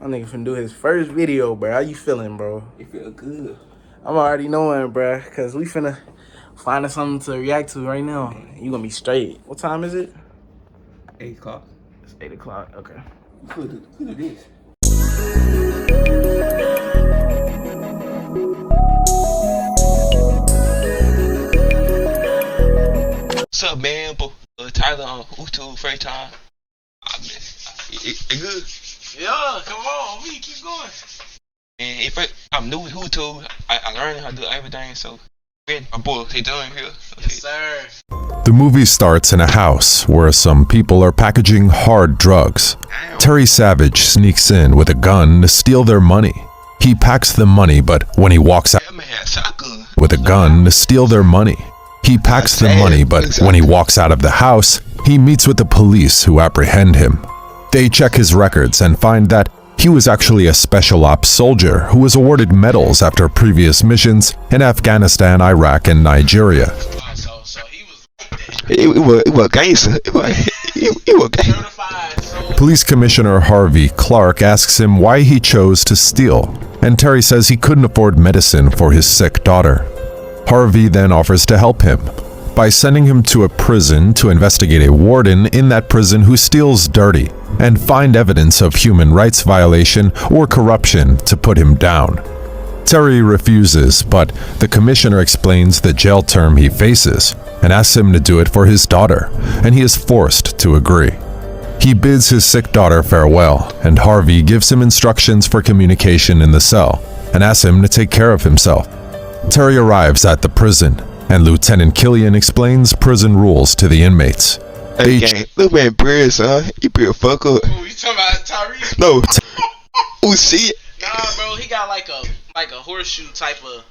My nigga finna do his first video, bro. How you feeling, bro? You feel good. I'm already knowing, bro, because we finna find us something to react to right now. You gonna be straight. What time is it? 8 o'clock. It's 8 o'clock, okay. Who do this? What's up, man? Tyler on YouTube, first time. It good? Yeah, come on, me, keep going. And if I'm new with YouTube, I learned how to do everything, so my boy, he doing here. Yes, sir. The movie starts in a house where some people are packaging hard drugs. Terry Savage sneaks in with a gun to steal their money. He packs the money, but when he walks out with a gun to steal their money, he packs the money, but when he walks out of the house, he meets with the police who apprehend him. They check his records and find that he was actually a special ops soldier who was awarded medals after previous missions in Afghanistan, Iraq, and Nigeria. It was gangster. It was gangster. Police Commissioner Harvey Clark asks him why he chose to steal, and Terry says he couldn't afford medicine for his sick daughter. Harvey then offers to help him by sending him to a prison to investigate a warden in that prison who steals dirty and find evidence of human rights violation or corruption to put him down. Terry refuses, but the commissioner explains the jail term he faces and asks him to do it for his daughter, and he is forced to agree. He bids his sick daughter farewell, and Harvey gives him instructions for communication in the cell and asks him to take care of himself. Terry arrives at the prison, and Lieutenant Killian explains prison rules to the inmates. Hey, look man, Brad, son. You be a fuck up. Oh, you talking about Tyrese? No. Oh shit. Nah, bro, he got like a horseshoe type of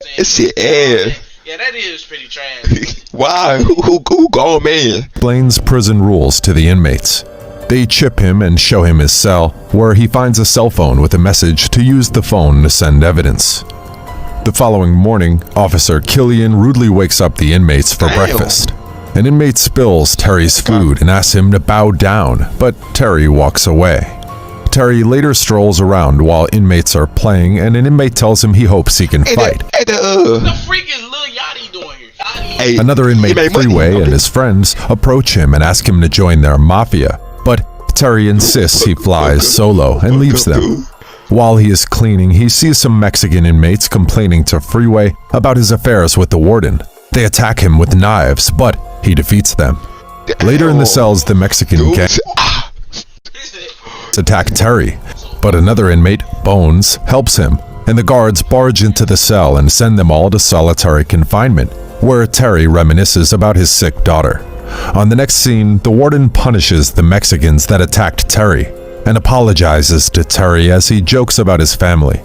thing. That shit ass. Yeah, that is pretty trash. Why? Who gone, man? Explains prison rules to the inmates. They chip him and show him his cell, where he finds a cell phone with a message to use the phone to send evidence. The following morning, Officer Killian rudely wakes up the inmates for breakfast. An inmate spills Terry's food and asks him to bow down, but Terry walks away. Terry later strolls around while inmates are playing, and an inmate tells him he hopes he can fight. The freak is Lil Yachty doing here? Another inmate, Freeway, and his friends approach him and ask him to join their mafia, but Terry insists he flies solo and leaves them. While he is cleaning, he sees some Mexican inmates complaining to Freeway about his affairs with the warden. They attack him with knives, but he defeats them. Later in the cells, the Mexican gang attack Terry, but another inmate, Bones, helps him, and the guards barge into the cell and send them all to solitary confinement, where Terry reminisces about his sick daughter. On the next scene, the warden punishes the Mexicans that attacked Terry and apologizes to Terry as he jokes about his family.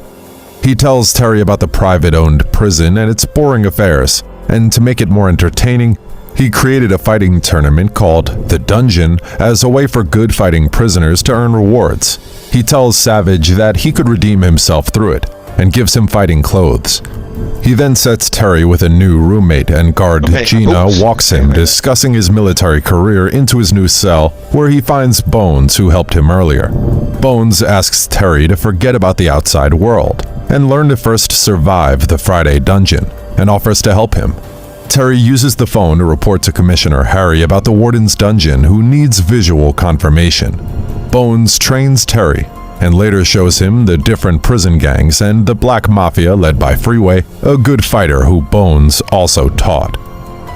He tells Terry about the private-owned prison and its boring affairs, and to make it more entertaining, he created a fighting tournament called The Dungeon as a way for good fighting prisoners to earn rewards. He tells Savage that he could redeem himself through it and gives him fighting clothes. He then sets Terry with a new roommate, and guard Gina walks him, discussing his military career, into his new cell, where he finds Bones, who helped him earlier. Bones asks Terry to forget about the outside world and learn to first survive the Friday dungeon, and offers to help him. Terry uses the phone to report to Commissioner Harry about the warden's dungeon, who needs visual confirmation. Bones trains Terry and later shows him the different prison gangs and the Black Mafia led by Freeway, a good fighter who Bones also taught.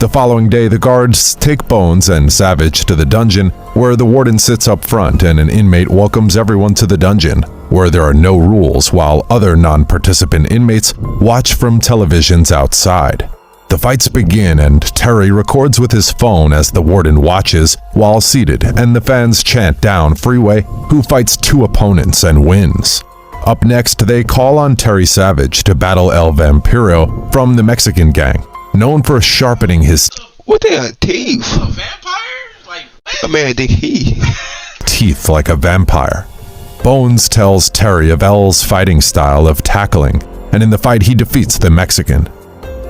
The following day, the guards take Bones and Savage to the dungeon, where the warden sits up front and an inmate welcomes everyone to the dungeon, where there are no rules, while other non-participant inmates watch from televisions outside. The fights begin, and Terry records with his phone as the warden watches while seated, and the fans chant down Freeway, who fights two opponents and wins. Up next, they call on Terry Savage to battle El Vampiro from the Mexican gang, known for sharpening his teeth. A vampire? Like what? Man, teeth like a vampire. Bones tells Terry of El's fighting style of tackling, and in the fight he defeats the Mexican.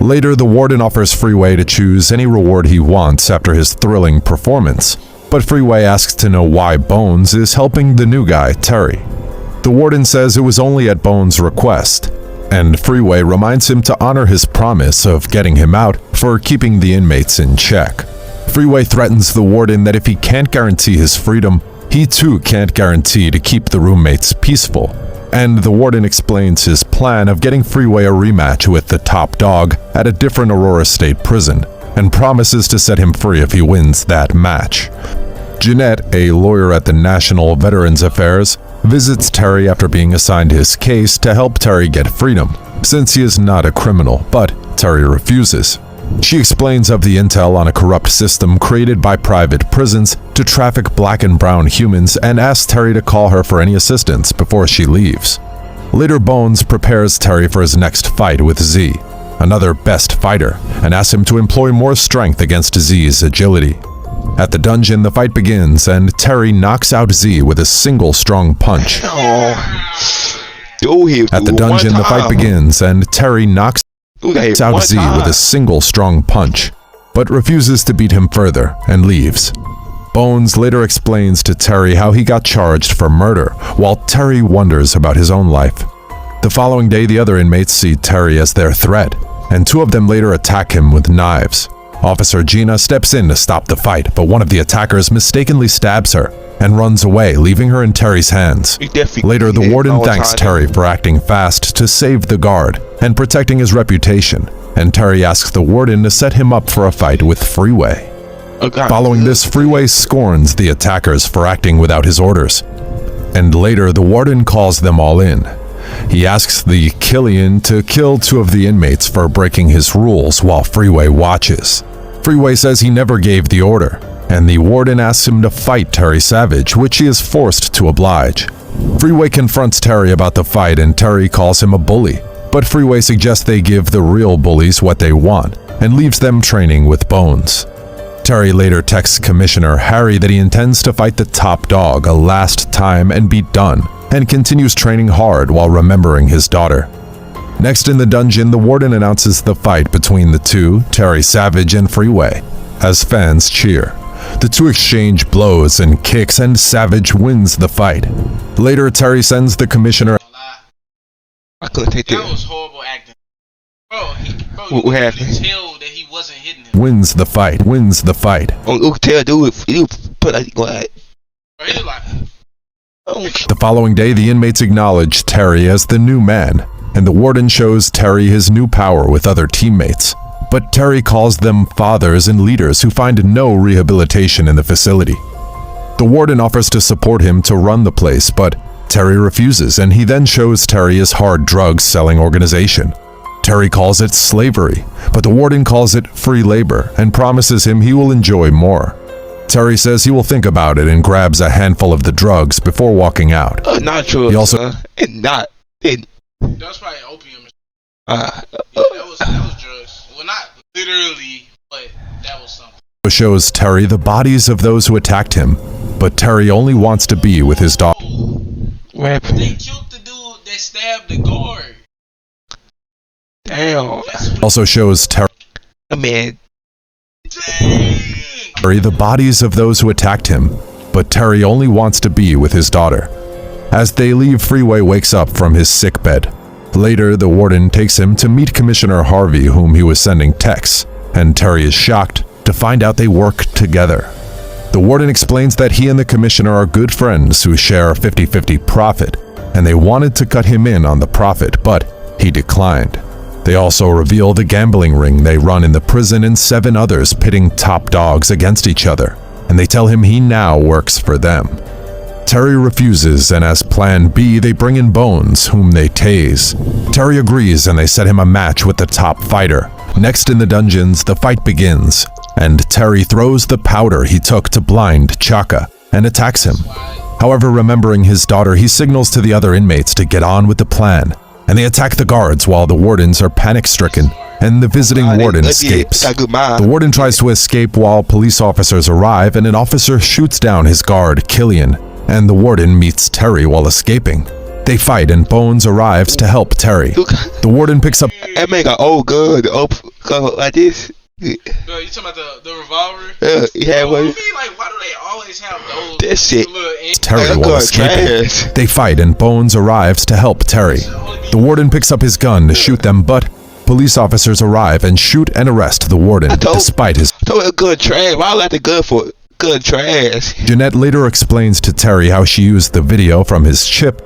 Later, the warden offers Freeway to choose any reward he wants after his thrilling performance, but Freeway asks to know why Bones is helping the new guy, Terry. The The warden says it was only at Bones' request, and Freeway reminds him to honor his promise of getting him out for keeping the inmates in check. Freeway threatens the warden that if he can't guarantee his freedom, he too can't guarantee to keep the roommates peaceful. And the warden explains his plan of getting Freeway a rematch with the top dog at a different Aurora State prison, and promises to set him free if he wins that match. Jeanette, a lawyer at the National Veterans Affairs, visits Terry after being assigned his case to help Terry get freedom, since he is not a criminal, but Terry refuses. She explains of the intel on a corrupt system created by private prisons to traffic black and brown humans and asks Terry to call her for any assistance before she leaves. Later, Bones prepares Terry for his next fight with Z, another best fighter, and asks him to employ more strength against Z's agility. At the dungeon, the fight begins, and Terry knocks out Z with a single strong punch. At the dungeon, the fight begins, and Terry knocks out Z with a single strong punch, but refuses to beat him further and leaves. Bones later explains to Terry how he got charged for murder, while Terry wonders about his own life. The following day, the other inmates see Terry as their threat, and two of them later attack him with knives. Officer Gina steps in to stop the fight, but one of the attackers mistakenly stabs her and runs away, leaving her in Terry's hands. Later, the warden thanks Terry for acting fast to save the guard and protecting his reputation, and Terry asks the warden to set him up for a fight with Freeway. Following this, Freeway scorns the attackers for acting without his orders, and later the warden calls them all in. He asks the Killian to kill two of the inmates for breaking his rules while Freeway watches. Freeway says he never gave the order, and the warden asks him to fight Terry Savage, which he is forced to oblige. Freeway confronts Terry about the fight, and Terry calls him a bully, but Freeway suggests they give the real bullies what they want and leaves them training with Bones. Terry later texts Commissioner Harry that he intends to fight the top dog a last time and be done, and continues training hard while remembering his daughter. Next in the dungeon, the warden announces the fight between the two, Terry Savage and Freeway, as fans cheer. The two exchange blows and kicks, and Savage wins the fight. Later, Terry sends the commissioner. I couldn't take That that. was horrible acting. Bro, What happened? You could tell that he wasn't hitting him. Wins the fight. Oh, you tell dude, you put like what? Bro, he was like, The following day, the inmates acknowledge Terry as the new man, and the warden shows Terry his new power with other teammates. But Terry calls them fathers and leaders who find no rehabilitation in the facility. The warden offers to support him to run the place, but Terry refuses, and he then shows Terry his hard drugs selling organization. Terry calls it slavery, but the warden calls it free labor and promises him he will enjoy more. Terry says he will think about it and grabs a handful of the drugs before walking out. Not true. He also That was probably opium. Yeah, that was drugs. Well, not literally, but that was something. shows Terry the bodies of those who attacked him, but Terry only wants to be with his daughter. What They happened? killed the dude that stabbed the guard. Damn. Also shows Terry I mean, the bodies of those who attacked him, but Terry only wants to be with his daughter. As they leave, Freeway wakes up from his sickbed. Later, the warden takes him to meet Commissioner Harvey, whom he was sending texts, and Terry is shocked to find out they work together. The warden explains that he and the commissioner are good friends who share a 50-50 profit, and they wanted to cut him in on the profit, but he declined. They also reveal the gambling ring they run in the prison and 7 others pitting top dogs against each other, and they tell him he now works for them. Terry refuses, and as plan B, they bring in Bones, whom they tase. Terry agrees, and they set him a match with the top fighter. Next in the dungeons, the fight begins, and Terry throws the powder he took to blind Chaka and attacks him. However, remembering his daughter, he signals to the other inmates to get on with the plan, and they attack the guards while the wardens are panic-stricken, and the visiting warden escapes. The warden tries to escape while police officers arrive, and an officer shoots down his guard, Killian, and the warden meets Terry while escaping. They fight, and Bones arrives to help Terry. The warden picks up that man got old good. Like this. You talking about the revolver? Yeah, I well, mean, like, why do they always have those? that shit. Terry while escaping. They fight and Bones arrives to help Terry. The warden picks up his gun to shoot them, but police officers arrive and shoot and arrest the warden despite his... Good trash. Why was that good for good trash? Jeanette later explains to Terry how she used the video from his chip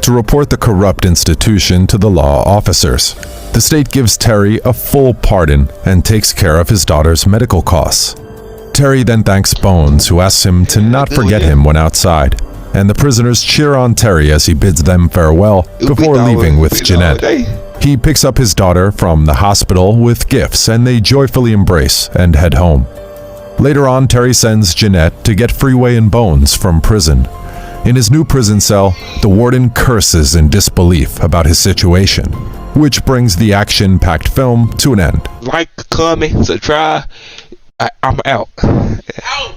to report the corrupt institution to the law officers. The state gives Terry a full pardon and takes care of his daughter's medical costs. Terry then thanks Bones, who asks him to not forget him when outside, and the prisoners cheer on Terry as he bids them farewell before leaving with Jeanette. He picks up his daughter from the hospital with gifts, and they joyfully embrace and head home. Later on, Terry sends Jeanette to get Freeway and Bones from prison. In his new prison cell, the warden curses in disbelief about his situation, which brings the action-packed film to an end. Like, comment, subscribe. I'm out. Out.